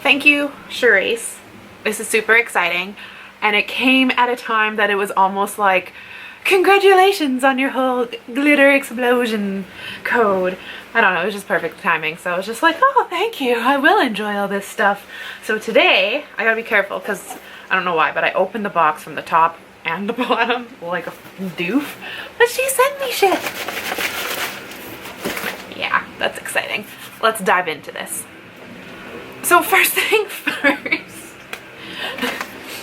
Thank you, Cherise. This is super exciting. And it came at a time that it was almost like, congratulations on your whole glitter explosion code. I don't know, it was just perfect timing. So I was just like, oh, thank you. I will enjoy all this stuff. So today, I gotta be careful because I don't know why, but I opened the box from the top and the bottom like a doof. But she sent me shit. Yeah, that's exciting. Let's dive into this. So first thing first,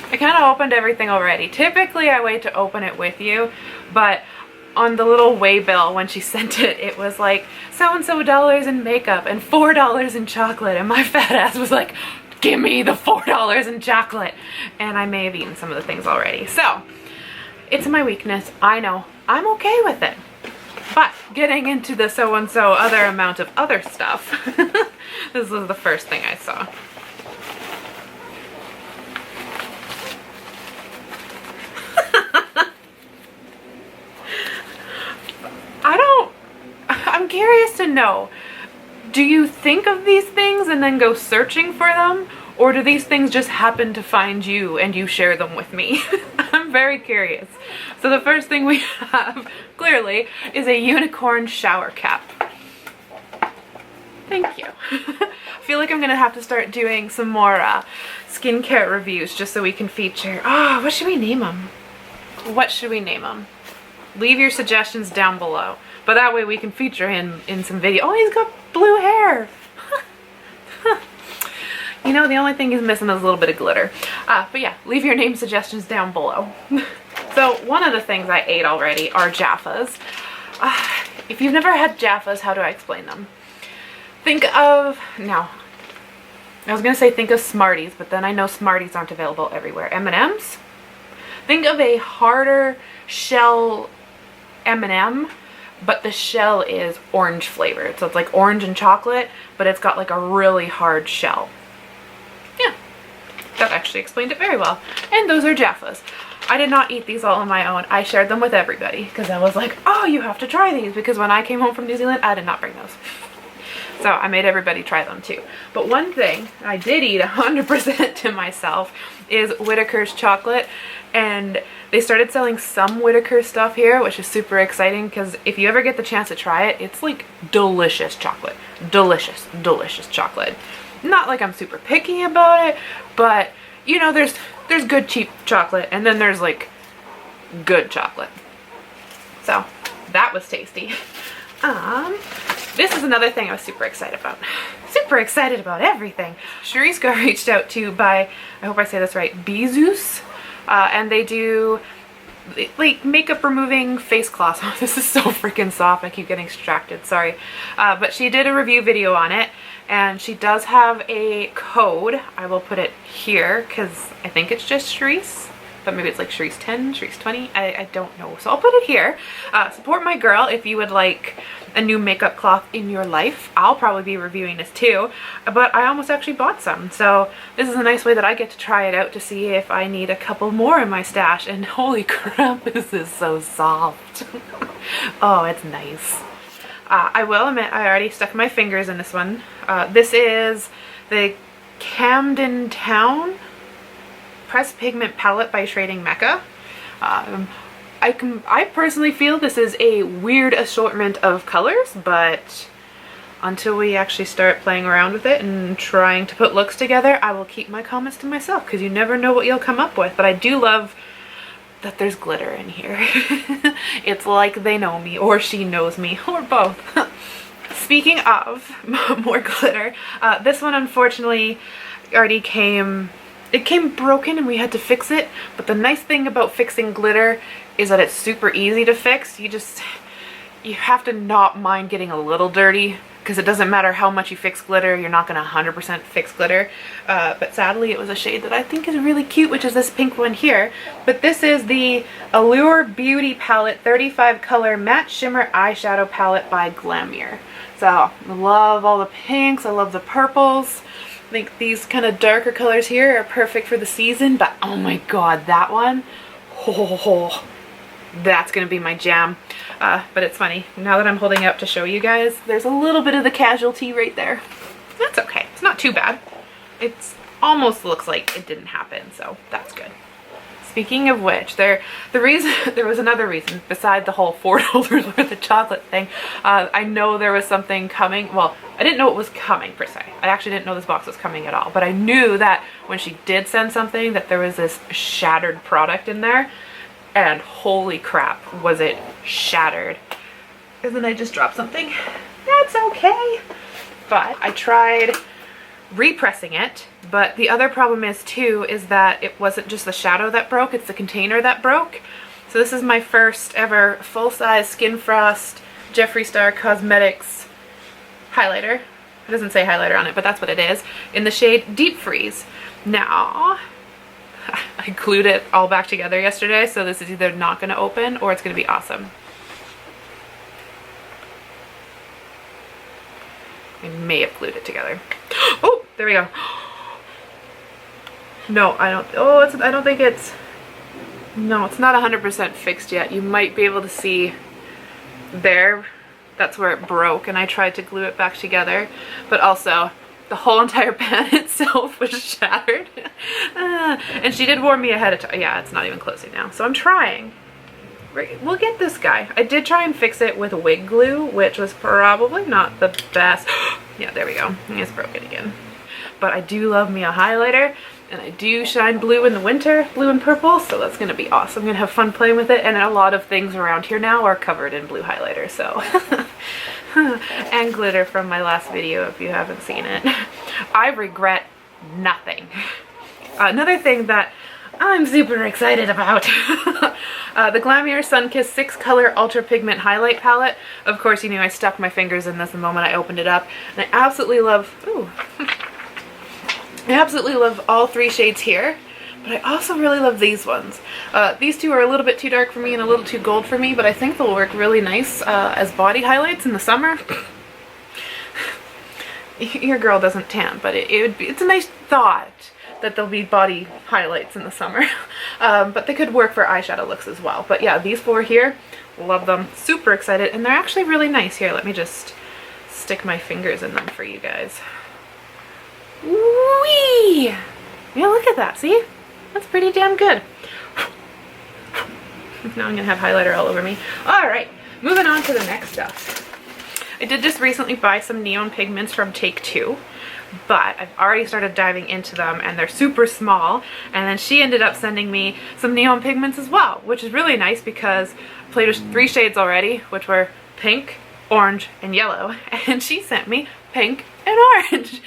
I kind of opened everything already. Typically I wait to open it with you, but on the little way bill when she sent it, it was like so-and-so dollars in makeup and $4 in chocolate, and my fat ass was like, give me the $4 in chocolate. And I may have eaten some of the things already. So it's my weakness, I know. I'm okay with it. But getting into the so-and-so other amount of other stuff, this was the first thing I saw. I'm curious to know, do you think of these things and then go searching for them? Or do these things just happen to find you and you share them with me? I'm very curious. So the first thing we have, clearly, is a unicorn shower cap. Thank you. I feel like I'm gonna have to start doing some more skincare reviews just so we can feature, what should we name them? What should we name them? Leave your suggestions down below. But that way we can feature him in some video. Oh, he's got blue hair. You know, the only thing he's missing is a little bit of glitter. But yeah, leave your name suggestions down below. So one of the things I ate already are Jaffas. If you've never had Jaffas, how do I explain them? Think of, now, I was gonna say think of Smarties, but then I know Smarties aren't available everywhere. M&Ms? Think of a harder shell M&M, but the shell is orange flavored. So it's like orange and chocolate, but it's got like a really hard shell. Yeah, that actually explained it very well. And those are Jaffas. I did not eat these all on my own. I shared them with everybody because I was like, oh, you have to try these, because when I came home from New Zealand, I did not bring those. So I made everybody try them too. But one thing I did eat 100% to myself is Whittaker's chocolate. And they started selling some Whittaker stuff here, which is super exciting because if you ever get the chance to try it, it's like delicious chocolate. Delicious, delicious chocolate. Not like I'm super picky about it, but you know, there's good cheap chocolate and then there's like good chocolate. So that was tasty. This is another thing I was super excited about. Super excited about everything. Cherise got reached out to by, I hope I say this right, Bezus. And they do like makeup removing face cloths. Oh, this is so freaking soft. I keep getting distracted, sorry. But she did a review video on it, and she does have a code. I will put it here because I think it's just Cherise, but maybe it's like Cherise 10, Cherise 20. I don't know. So I'll put it here. Support my girl if you would like a new makeup cloth in your life. I'll probably be reviewing this too, but I almost actually bought some. So this is a nice way that I get to try it out to see if I need a couple more in my stash. And holy crap, this is so soft. Oh, it's nice. I will admit I already stuck my fingers in this one. This is the Camden Town Pressed Pigment Palette by Trading Mecca. I personally feel this is a weird assortment of colors, but until we actually start playing around with it and trying to put looks together, I will keep my comments to myself because you never know what you'll come up with. But I do love that there's glitter in here. It's like they know me, or she knows me, or both. Speaking of more glitter, this one unfortunately already came broken and we had to fix it. But the nice thing about fixing glitter is that it's super easy to fix. You have to not mind getting a little dirty, because it doesn't matter how much you fix glitter, you're not gonna 100% fix glitter. But sadly it was a shade that I think is really cute, which is this pink one here. But this is the Allure Beauty Palette 35 color matte shimmer eyeshadow palette by Glamier. So I love all the pinks, I love the purples. I think these kind of darker colors here are perfect for the season, but oh my god, that one, oh, that's gonna be my jam. But it's funny, now that I'm holding it up to show you guys, there's a little bit of the casualty right there. That's okay, it's not too bad. It's almost looks like it didn't happen, so that's good. Speaking of which, there was another reason besides the whole $4 worth of chocolate thing. I know there was something coming. Well, I didn't know it was coming per se. I actually didn't know this box was coming at all, but I knew that when she did send something that there was this shattered product in there, and holy crap, was it shattered. And then I just dropped something. That's okay. But I tried repressing it, but the other problem is too is that it wasn't just the shadow that broke, it's the container that broke. So this is my first ever full-size Skin Frost Jeffree Star Cosmetics highlighter. It doesn't say highlighter on it, but that's what it is, in the shade Deep Freeze. Now, I glued it all back together yesterday, so this is either not going to open or it's going to be awesome. I may have glued it together. Oh, there we go. No, I don't. Oh, I don't think it's. No, it's not 100% fixed yet. You might be able to see there. That's where it broke, and I tried to glue it back together. But also, the whole entire pan itself was shattered. And she did warn me ahead of time. Yeah, it's not even closing now. So I'm trying. We'll get this guy. I did try and fix it with wig glue, which was probably not the best. Yeah, there we go. It's broken again. But I do love me a highlighter, and I do shine blue in the winter, blue and purple, so that's going to be awesome. I'm going to have fun playing with it, and a lot of things around here now are covered in blue highlighter, so. And glitter from my last video if you haven't seen it. I regret nothing. Another thing that I'm super excited about. The Glamure Sunkissed 6 Color Ultra Pigment Highlight Palette. Of course, you knew I stuck my fingers in this the moment I opened it up. And I absolutely love, ooh. I absolutely love all 3 shades here. But I also really love these ones. These two are a little bit too dark for me and a little too gold for me, but I think they'll work really nice as body highlights in the summer. Your girl doesn't tan, but it's a nice thought that there'll be body highlights in the summer. But they could work for eyeshadow looks as well. But yeah, these 4 here, love them. Super excited. And they're actually really nice. Here, let me just stick my fingers in them for you guys. Whee! Yeah, look at that. See? That's pretty damn good. Now I'm going to have highlighter all over me. Alright, moving on to the next stuff. I did just recently buy some neon pigments from Take Two, but I've already started diving into them and they're super small, and then she ended up sending me some neon pigments as well, which is really nice because I played with 3 shades already, which were pink, orange, and yellow, and she sent me pink and orange.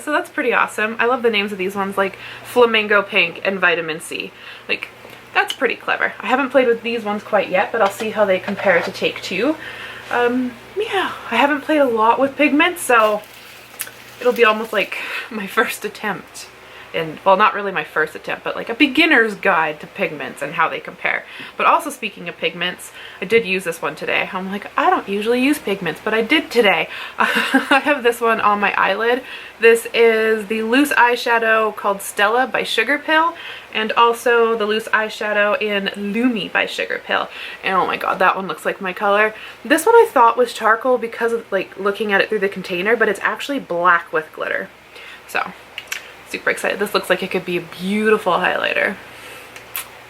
So that's pretty awesome. I love the names of these ones, like Flamingo Pink and Vitamin C. Like, that's pretty clever. I haven't played with these ones quite yet, but I'll see how they compare to Take Two. Yeah, I haven't played a lot with pigments, so it'll be almost like my first attempt. And, well, not really my first attempt, but like a beginner's guide to pigments and how they compare. But also, speaking of pigments, I did use this one today. I'm like, I don't usually use pigments, but I did today. I have this one on my eyelid. This is the loose eyeshadow called Stella by Sugar Pill, and also the loose eyeshadow in Lumi by Sugar Pill. And oh my god, that one looks like my color. This one I thought was charcoal because of like looking at it through the container, but it's actually black with glitter. So, super excited. This looks like it could be a beautiful highlighter.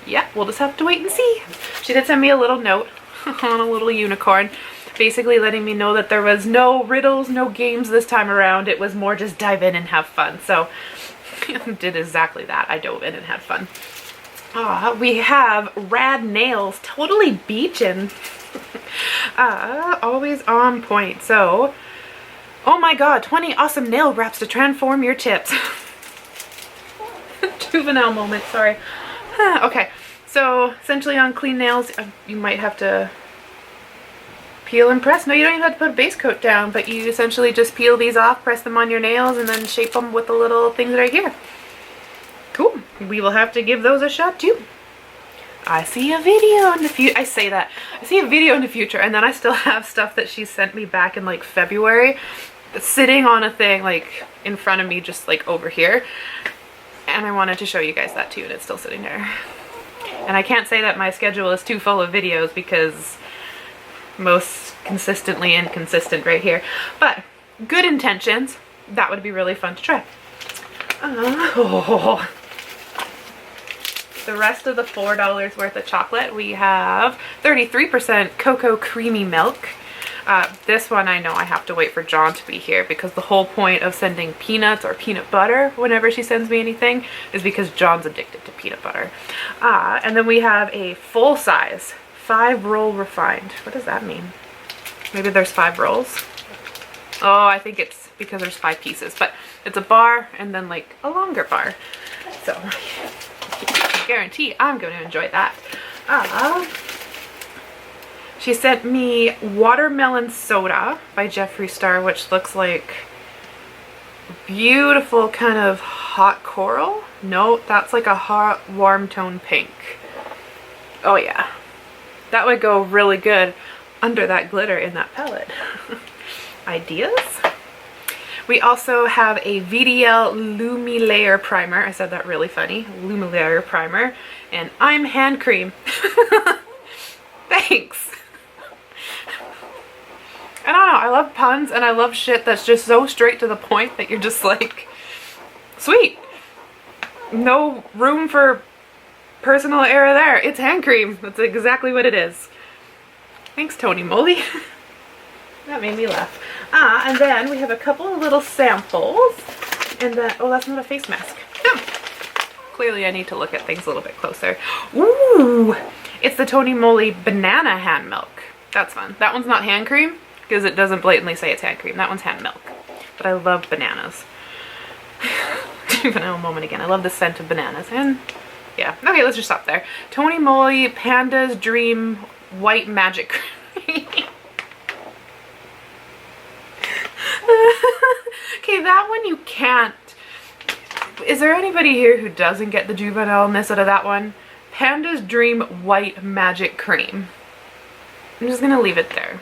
Yeah, we'll just have to wait and see. She did send me a little note on a little unicorn, basically letting me know that there was no riddles, no games this time around. It was more just dive in and have fun. So, did exactly that. I dove in and had fun. We have Rad Nails, totally beachin'. Always on point. So, oh my god, 20 awesome nail wraps to transform your tips. Juvenile moment, sorry. Okay, so essentially on clean nails, you might have to peel and press. No, you don't even have to put a base coat down, but you essentially just peel these off, press them on your nails, and then shape them with the little things right here. Cool. We will have to give those a shot too. I see a video in the future. I say that. I see a video in the future, and then I still have stuff that she sent me back in like February sitting on a thing like in front of me, just like over here. And I wanted to show you guys that too, and it's still sitting there. And I can't say that my schedule is too full of videos because most consistently inconsistent right here. But good intentions. That would be really fun to try. Oh. The rest of the $4 worth of chocolate, we have 33% cocoa creamy milk. This one I know I have to wait for John to be here because the whole point of sending peanuts or peanut butter whenever she sends me anything is because John's addicted to peanut butter. And then we have a full size 5-roll refined. What does that mean? Maybe there's 5 rolls? Oh, I think it's because there's 5 pieces, but it's a bar and then like a longer bar. So I guarantee I'm going to enjoy that. She sent me watermelon soda by Jeffree Star, which looks like beautiful kind of hot coral. No, that's like a hot warm tone pink. Oh yeah, that would go really good under that glitter in that palette. Ideas? We also have a VDL Lumi Layer Primer. I said that really funny. Lumi Layer Primer. And I'm hand cream. Thanks. I don't know, I love puns and I love shit that's just so straight to the point that you're just like, sweet. No room for personal error there. It's hand cream. That's exactly what it is. Thanks, Tony Moly. That made me laugh. And then we have a couple of little samples. And then, oh, that's not a face mask. Clearly I need to look at things a little bit closer. Ooh, it's the Tony Moly banana hand milk. That's fun. That one's not hand cream because it doesn't blatantly say it's hand cream. That one's hand milk. But I love bananas. Juvenile moment again. I love the scent of bananas. And yeah, okay, let's just stop there. Tony Moly Panda's Dream White Magic Cream. Okay, that one you can't. Is there anybody here who doesn't get the juvenile-ness out of that one? Panda's Dream White Magic Cream. I'm just gonna leave it there.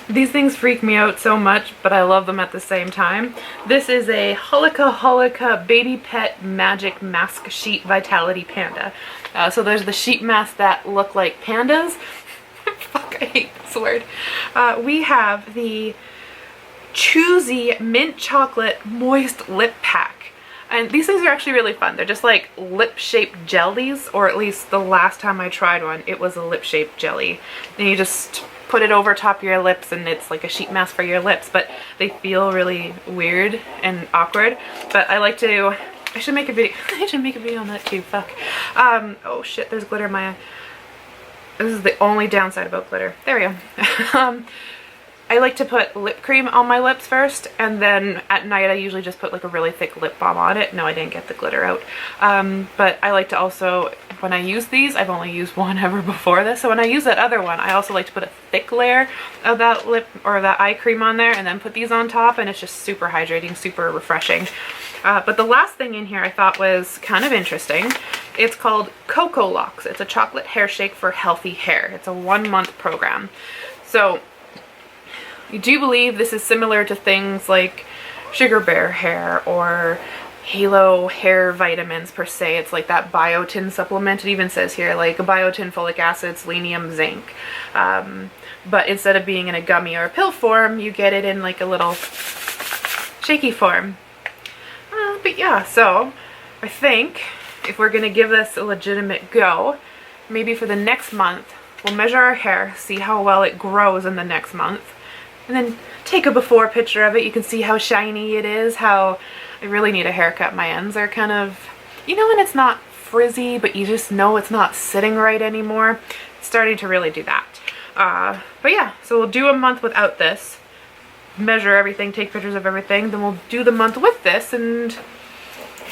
These things freak me out so much, but I love them at the same time. This is a Holika Baby Pet Magic Mask Sheet Vitality Panda. So there's the sheet masks that look like pandas. Fuck, I hate this word. We have the Choosy Mint Chocolate Moist Lip Pack. And these things are actually really fun. They're just like lip-shaped jellies, or at least the last time I tried one, it was a lip-shaped jelly. And you just put it over top of your lips and it's like a sheet mask for your lips, but they feel really weird and awkward. But I like to, I should make a video, I should make a video on that too, fuck. Oh shit, there's glitter in my eye. This is the only downside about glitter. There we go. I like to put lip cream on my lips first, and then at night I usually just put like a really thick lip balm on it. No, I didn't get the glitter out. But I like to also, when I use these, I've only used one ever before this, so when I use that other one, I also like to put a thick layer of that lip or that eye cream on there and then put these on top, and it's just super hydrating, super refreshing. But the last thing in here I thought was kind of interesting. It's called Cocoa Locks. It's a chocolate hair shake for healthy hair. It's a 1-month program. So I do believe this is similar to things like Sugar Bear hair or Halo hair vitamins per se. It's like that biotin supplement. It even says here like a biotin, folic acid, selenium, zinc. But instead of being in a gummy or a pill form, you get it in like a little shaky form. But yeah, so I think if we're going to give this a legitimate go, maybe for the next month, we'll measure our hair, see how well it grows in the next month, and then take a before picture of it. You can see how shiny it is, how I really need a haircut. My ends are kind of, you know, when it's not frizzy, but you just know it's not sitting right anymore. It's starting to really do that. But yeah, so we'll do a month without this, measure everything, take pictures of everything, then we'll do the month with this and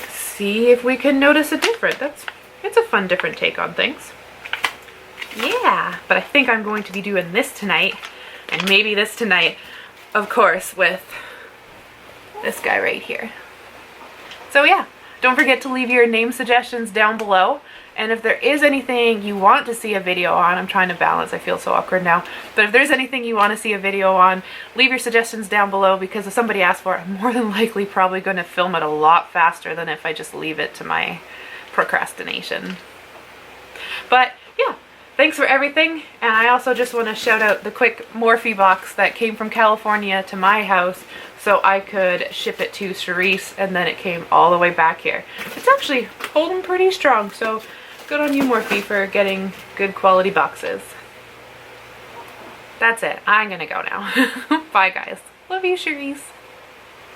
see if we can notice a difference. It's a fun different take on things. Yeah, but I think I'm going to be doing this tonight, and maybe this tonight, of course, with this guy right here. So yeah, don't forget to leave your name suggestions down below. And if there is anything you want to see a video on, I'm trying to balance, I feel so awkward now. But if there's anything you want to see a video on, leave your suggestions down below, because if somebody asks for it, I'm more than likely probably going to film it a lot faster than if I just leave it to my procrastination. But yeah, thanks for everything. And I also just want to shout out the quick Morphe box that came from California to my house so I could ship it to Cerise, and then it came all the way back here. It's actually holding pretty strong, so good on you, Morphe, for getting good quality boxes. That's it. I'm gonna go now. Bye, guys. Love you, Cerise.